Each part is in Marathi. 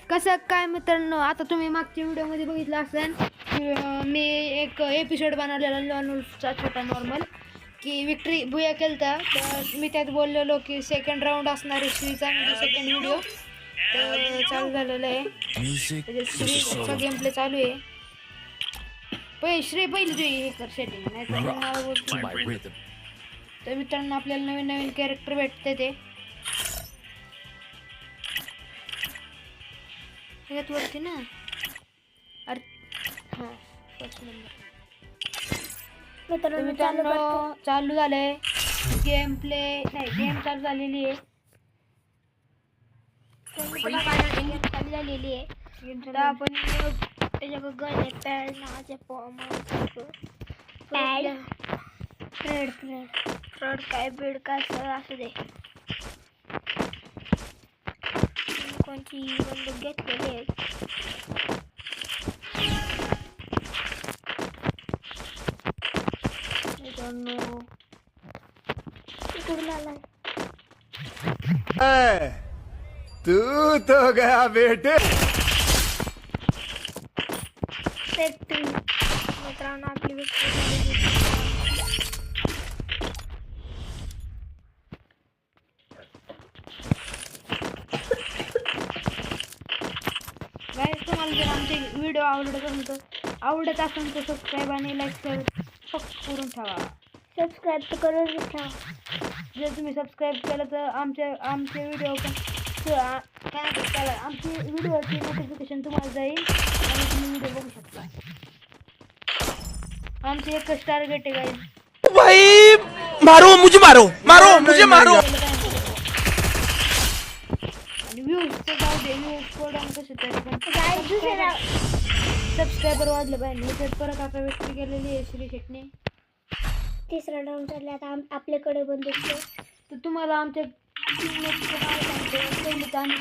कसं काय मित्रांनो, आता तुम्ही मागच्या व्हिडिओमध्ये बघितलं असेल मी एक एपिसोड बनवलेला लॉनचा छोटा नॉर्मल की विक्ट्री बुया केलता. तर मी त्यात बोललेलो की सेकंड राऊंड असणार आहे श्रीचा, म्हणजे सेकंड व्हिडिओ तर चालू झालेला आहे. म्हणजे श्रीचा गेम प्ले चालू आहे. श्री पहिली तुझी हे कर सेटिंग, नाही तर मला बोलतो. तर मित्रांनो आपल्याला नवीन नवीन कॅरेक्टर भेटते ते ह्यात वरती ना. अरे हां फर्स्ट नंबर मित्रांनो चालू झालंय गेम प्ले. नाही गेम चालू झालेली आहे. चालू झालेली आहे. आता आपण त्याच्याकडे गन आहे पॅड नावाचे पॅड फ्रेड काय बेड काय सगळं असू दे. कोणती बंदूक घेतलेली आहे. मित्रांनो तिकडून आलाय तू तो गया बेटे. मित्रांनो आपली गाईस, तुम्हाला जर आमचे व्हिडिओ आवडत असेल तर सबस्क्राईब आणि लाईक करून ठेवा. सबस्क्राईब तर करून ठेवा. जर तुम्ही सबस्क्राईब केलं तर आमचे व्हिडिओ काय त्याला आमची व्हिडिओची नोटिफिकेशन तुम्हाला जाईल आणि तुम्ही व्हिडिओ बघू शकता. आमचे एकच टार्गेट आहे गाईस. भाई मारो मुझे मारो. आणि व्ह्यूज तर जाऊ दे, व्ह्यूज थोडं कसे तरी पण सबस्क्रायबर वाढले पाहिजे. ह्याच्यात परत आता व्यक्ती केलेली आहे श्री शेटने. तिसरा राऊंड चालला आता आपल्याकडे बंदूक. तर तुम्हाला आमच्या टीममेटचं नाव सांगतो. पहिलं तर आम्ही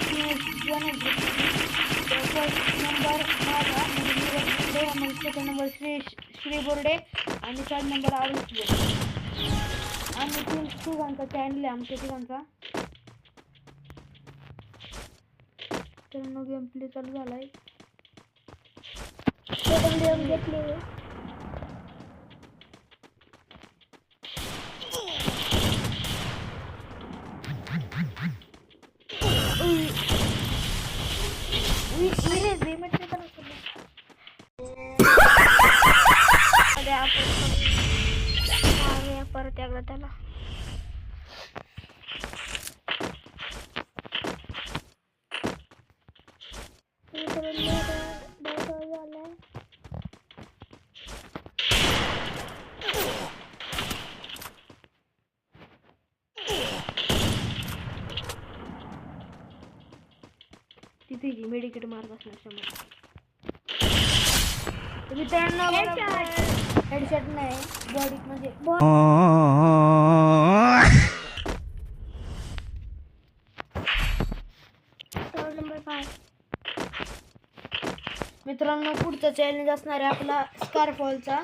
फर्स्ट नंबर माझा आणि सेकंड नंबर श्री बोर्डे आणि थर्ड नंबर आरुष बोर्डे. आम्ही तिघांचा चॅनल आहे आमच्या तिघांचा. तर गेम प्ले चालू झालाय. घेतली परत एकदा त्याला तिथे मेडिकेट मारत असणार समोर. मित्रांनो हेडशॉट नाही बॉडी म्हणजे नंबर 5. मित्रांनो पुढचा चॅलेंज असणार आहे आपला स्कारफॉलचा.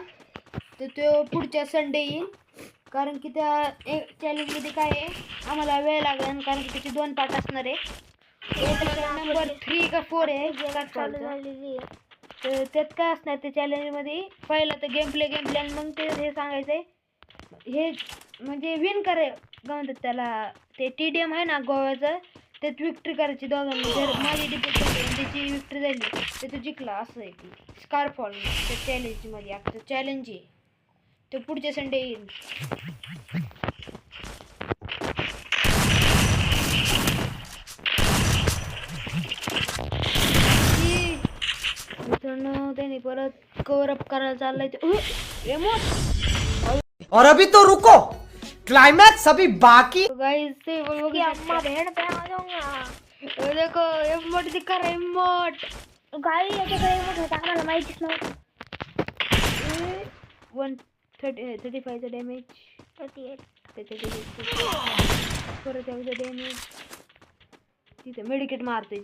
तर तो पुढच्या संडे येईल. कारण की त्या चॅलेंजमध्ये काय आहे आम्हाला वेळ लागेल, कारण की त्याचे 2 पार्ट असणार आहे. नंबर 3 का 4 आहे स्कारफॉलचा. तर त्यात काय असणार त्या चॅलेंजमध्ये पहिला तर गेम प्ले आणि मग ते हे सांगायचं आहे हे म्हणजे विन काय म्हणतात त्याला, ते TDM आहे ना गोव्याचं, त्यात विक्ट्री करायची दोघांनी. जर माझी डिपेंड त्याची विक्ट्री झाली तर तो जिंकला. असं आहे की स्कारफॉल त्या चॅलेंजमध्ये आता चॅलेंज आहे तो पुढच्या संडे येईल. मित्रांनो त्याने परत कव्हर अप करायला चाललाय और अभी तो रुको, क्लाइमैक्स अभी बाकी. गाइस ते अम्मा बहन पे आ जाऊंगा. देखो इमोट दिखा रहा है इमोट. गाई याच्याकडे इमोट होता आम्हाला माहितीच नव्हतं. 135 डॅमेज 38 परत डॅमेज. तिथे मेडिकेट मारतोय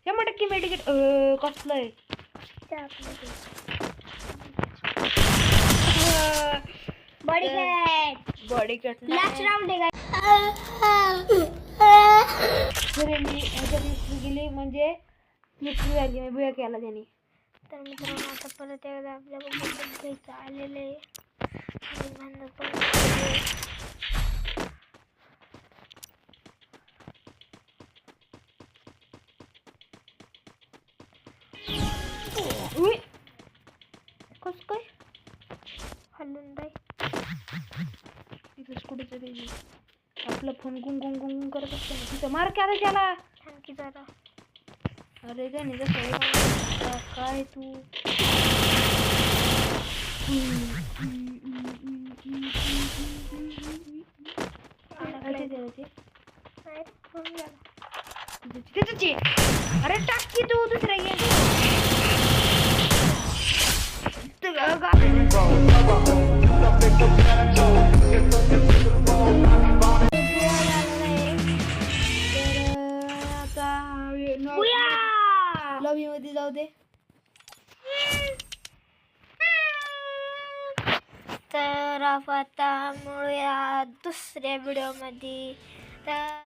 100% मेडिकेट कसलं आहे. बॉडी कॅट लास्ट राऊंड आहे. खरेंनी ह्याच्यात हिस्ट्री गेली म्हणजे हिस्ट्री झाली बिया केला त्याने. तर मित्रांनो आता परत एकदा आपल्याला बघत घ्यायचं आलेलं आहे आणि भांडण पण चालू आहे. उई, कसं काय हलून जाय. तिथंच कुठे तरी आपला फोन गुंग गुंग गुंग करत असतो ना तिथं मार की आता त्याला. आणखी जरा अरे त्याने जसं काय तू अडकलंय. ते नाही फोन गेला. तिथंच अरे टाक की तू दुसऱ्या गेम लॉबी मध्ये जाऊ दे. तर आपण आता मिळूया दुसऱ्या व्हिडिओमध्ये. तर